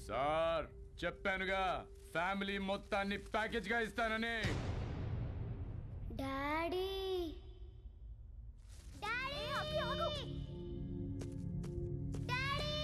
Sir చెప్పానుగా family మొత్తాన్ని package గా ఇస్తానని. డాడీ డాడీ ఆగు డాడీ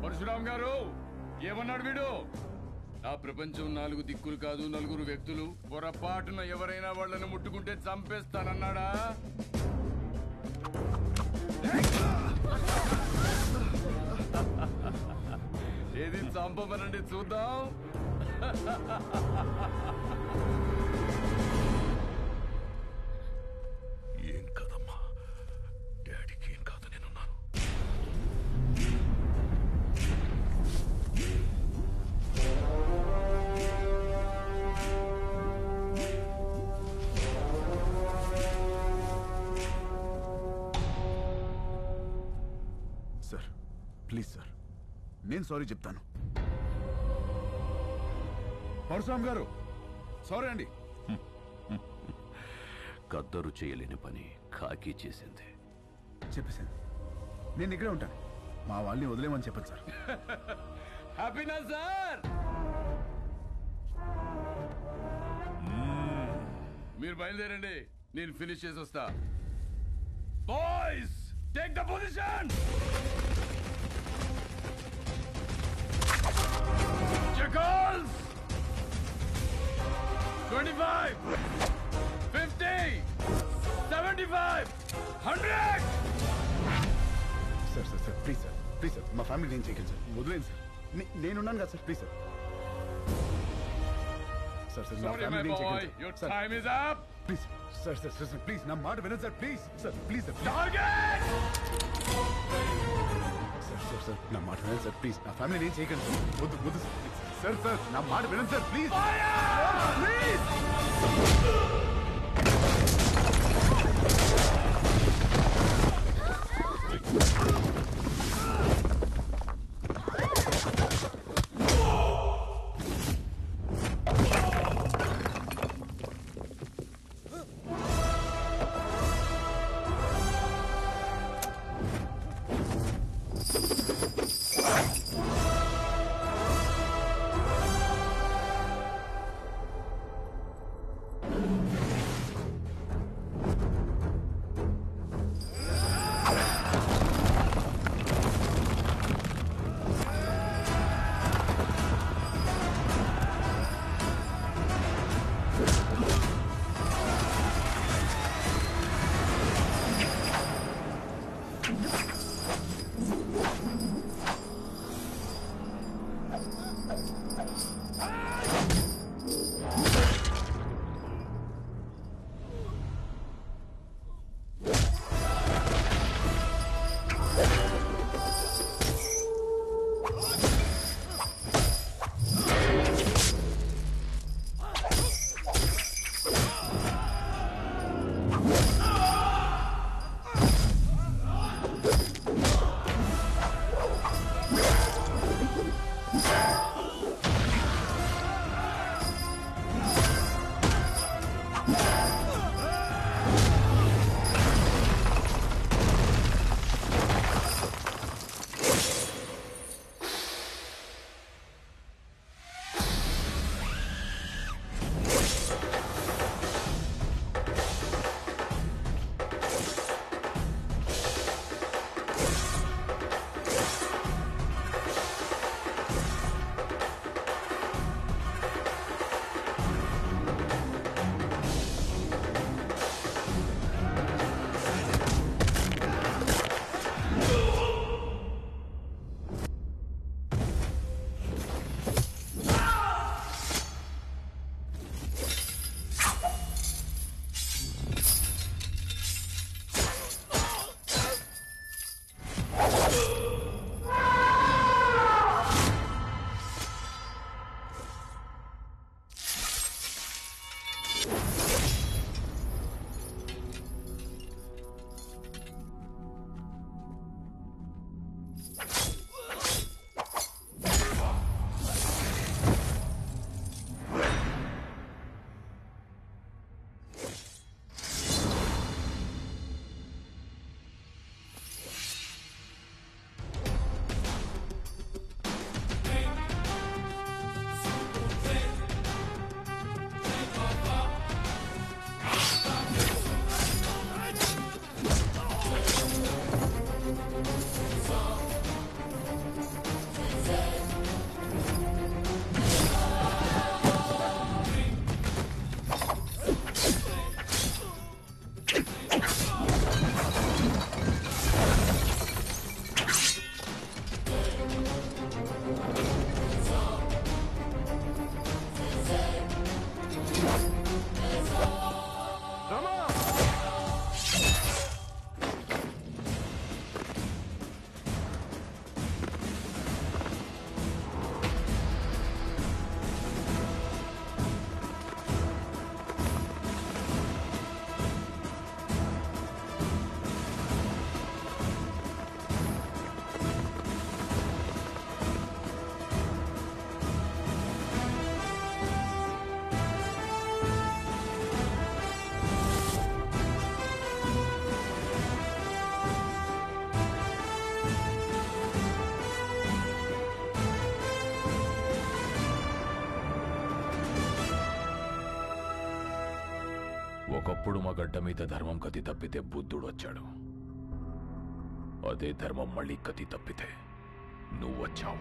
పరశురామ్ గారు ఏమన్నాడు వీడు? ఆ ప్రపంచం 4 దిక్కులు కాదు 4 వ్యక్తులు. పొరపాటున ఎవరైనా వాళ్ళని ముట్టుకుంటే చంపేస్తానన్నాడా? ఏది చంపమనండి చూద్దాం. ఏం కదమ్మా, డాడీకి ఏం కాదు, నేనున్నాను. సార్ ప్లీజ్ సార్, నేను సారీ చెప్తాను. పరశురామ్ గారు సారీ అండి. కద్దరు చేయలేని పని కాకి చేసింది. చెప్పేశాను, నేను ఇక్కడే ఉంటాను. మా వాళ్ళని వదిలేమని చెప్పండి సార్. హ్యాపీనా సార్? మీరు బయలుదేరండి, నేను ఫినిష్ చేసి వస్తా. Boys take the position. Jackals! 25, 50, 75, 100! Sir sir sir please sir, please sir, మా ఫ్యామిలీ నేను చేయగలను సార్, వదిలేండి సార్. నేనున్నాను కదా sir, please sir. Sir sir నా Sorry, my ఫ్యామిలీ నేను boy, చేయగలను your sir. time is up. Please sir sir sir sir please నా మాట వినండి sir, please sir, please sir. Target! Sir sir sir నా మాట వినండి సార్, ప్లీజ్. నా ఫ్యామిలీ నేను చేయగలను సార్. వద్దు వద్దు సార్, సార్ నా మాట వినండి సార్, ప్లీజ్ ప్లీజ్. ఒకప్పుడు మా గడ్డ మీద ధర్మం కతి తప్పితే బుద్ధుడు వచ్చాడు. అదే ధర్మం మళ్ళీ కతి తప్పితే నువ్వు వచ్చావు.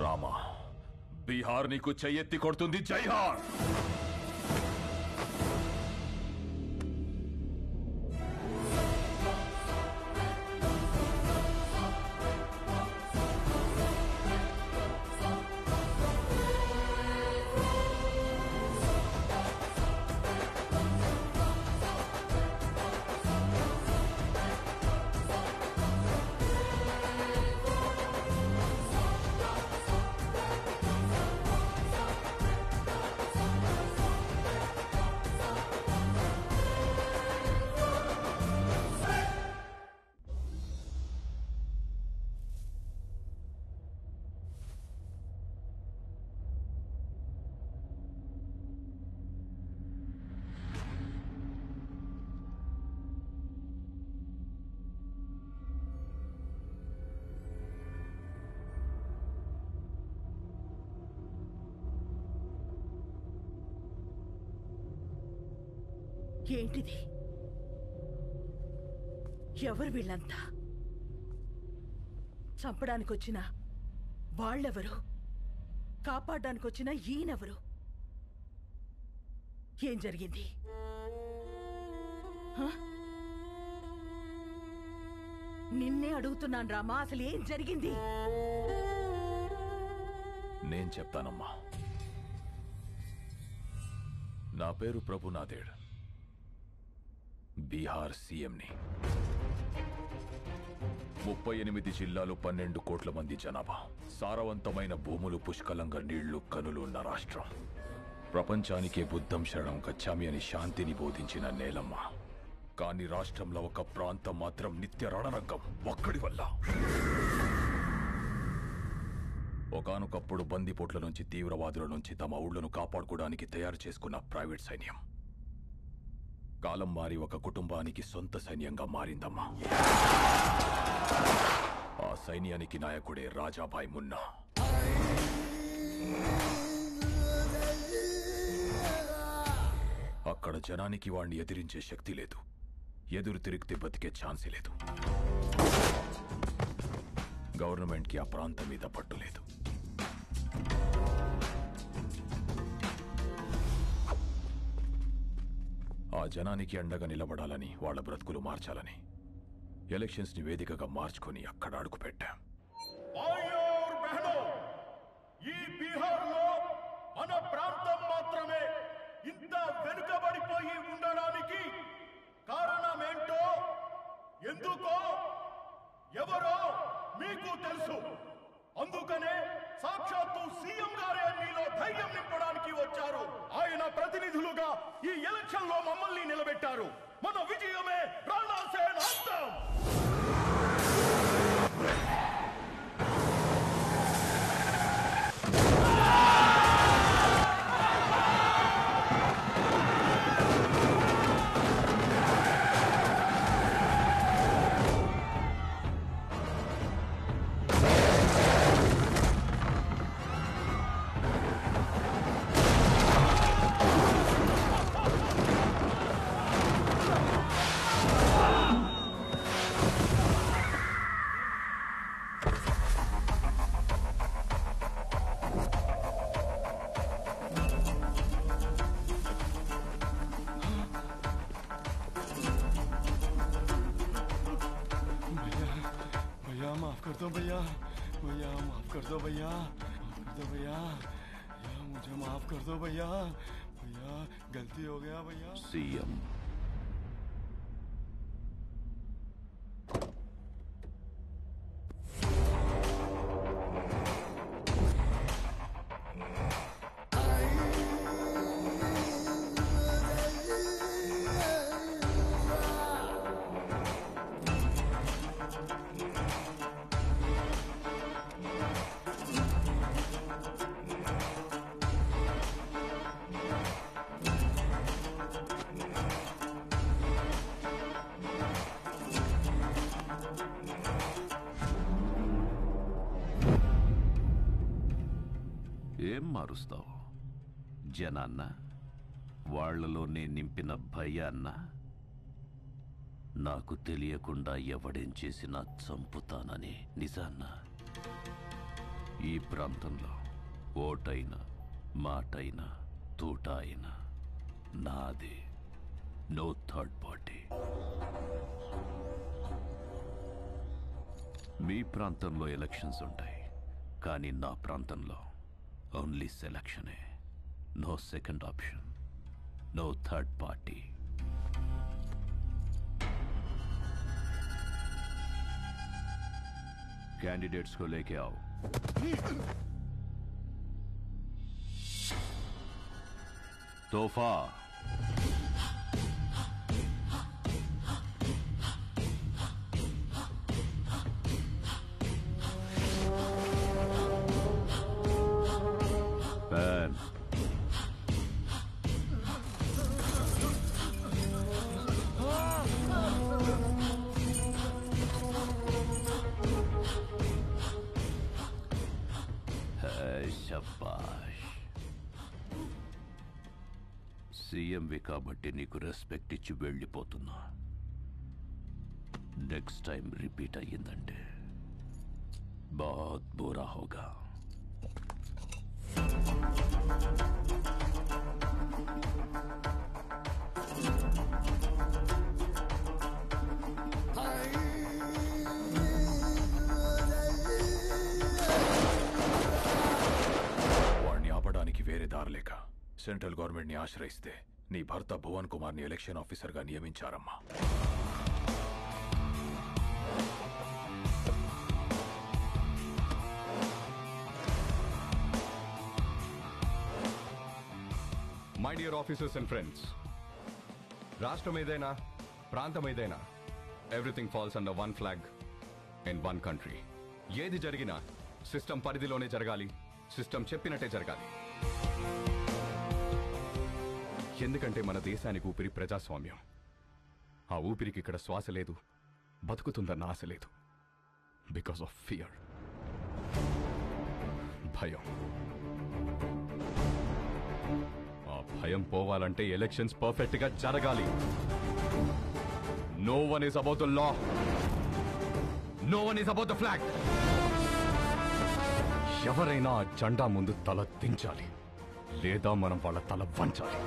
రామా, బీహార్ నీకు చెయ్యెత్తి కొడుతుంది. జైహార్. ఏంటిది? ఎవరు వీళ్ళంతా? చంపడానికి వచ్చిన వాళ్ళెవరు? కాపాడడానికి వచ్చిన ఈయనెవరు? ఏం జరిగింది? నిన్నే అడుగుతున్నాను రామా, అసలు ఏం జరిగింది? నేను చెప్తానమ్మా. నా పేరు ప్రభునాథేడ్, బీహార్ సీఎంని. 38 జిల్లాలు, 12 కోట్ల మంది జనాభా, సారవంతమైన భూములు, పుష్కలంగా నీళ్లు, కనులు ఉన్న రాష్ట్రం. ప్రపంచానికే బుద్ధం శరణం గచ్చామి అని శాంతిని బోధించిన నేలమ్మ. కానీ రాష్ట్రంలో ఒక ప్రాంతం మాత్రం నిత్య రణరంగం. ఒక్కడి వల్ల. ఒకానొకప్పుడు బందిపోట్ల నుంచి, తీవ్రవాదుల నుంచి తమ ఊళ్లను కాపాడుకోవడానికి తయారు చేసుకున్న ప్రైవేట్ సైన్యం కాలం మారి ఒక కుటుంబానికి సొంత సైన్యంగా మారిందమ్మా. ఆ సైన్యానికి నాయకుడే రాజాభాయ్ మున్నా. అక్కడ జనానికి వాణ్ణి ఎదిరించే శక్తి లేదు. ఎదురు తిరిగితే బతికే ఛాన్సే లేదు. గవర్నమెంట్కి ఆ ప్రాంతం మీద పట్టు లేదు. ఆ జనానికి అండగా నిలబడాలని, వాళ్ళ బ్రతుకులు మార్చాలని ఎలక్షన్స్ ని వేదికగా మార్చుకొని అక్కడ అడుగు పెట్టాం. ఈ బీహార్లో మన ప్రాంతం మాత్రమే ఇంత వెనుకబడిపోయి ఉండడానికి కారణమేంటో, ఎందుకో, ఎవరో మీకు తెలుసు. అందుకనే సాక్షాత్తు సీఎం గారే మీలో ధైర్యం నింపడానికి వచ్చారు. ఆయన ప్రతినిధులుగా ఈ ఎలక్షన్ లో మమ్మల్ని నిలబెట్టారు. మన విజయమే రాణా సేన్ అంతం. भैया भैया माफ कर दो भैया, माफ कर दो भैया, मुझे माफ कर दो भैया, भैया गलती हो गया भैया। सीएम ఏం మారుస్తావు? జనాన్న, వాళ్లలో నేను నింపిన భయాన్న? నాకు తెలియకుండా ఎవడేం చేసినా చంపుతానని నిజాన్న? ఈ ప్రాంతంలో ఓటైనా మాటైనా తూట అయినా నాదే. No third party. మీ ప్రాంతంలో ఎలక్షన్స్ ఉంటాయి, కానీ నా ప్రాంతంలో ఓన్లీ సెలక్షనే. No second option, no third party. Candidates को लेके आओ। तोहफा पैन శబాష్. సీఎంవి కాబట్టి నీకు రెస్పెక్ట్ ఇచ్చి వెళ్ళిపోతున్నా. నెక్స్ట్ టైం రిపీట్ అయ్యిందంటే బాత్ బురా హోగా. వేరే దారలేక సెంట్రల్ గవర్నమెంట్ ని ఆశ్రయిస్తే నీ భర్త భువన్ కుమార్ ని ఎలక్షన్ ఆఫీసర్ గా నియమించారమ్మా. My dear officers and friends, రాష్ట్రం ఏదైనా ప్రాంతం ఏదైనా everything falls under one flag in one country. ఏది జరిగినా సిస్టమ్ పరిధిలోనే జరగాలి, సిస్టమ్ చెప్పినట్టే జరగాలి. ఎందుకంటే మన దేశానికి ఊపిరి ప్రజాస్వామ్యం. ఆ ఊపిరికి ఇక్కడ శ్వాస లేదు, బతుకుతుందన్న ఆశ లేదు. బికాస్ ఆఫ్ ఫియర్, భయం. ఆ భయం పోవాలంటే ఎలక్షన్స్ పర్ఫెక్ట్ గా జరగాలి. No one is about the law, no one is about the flag. ఎవరైనా ఆ జెండా ముందు తల దించాలి, లేదా మనం వాళ్ళ తల వంచాలి.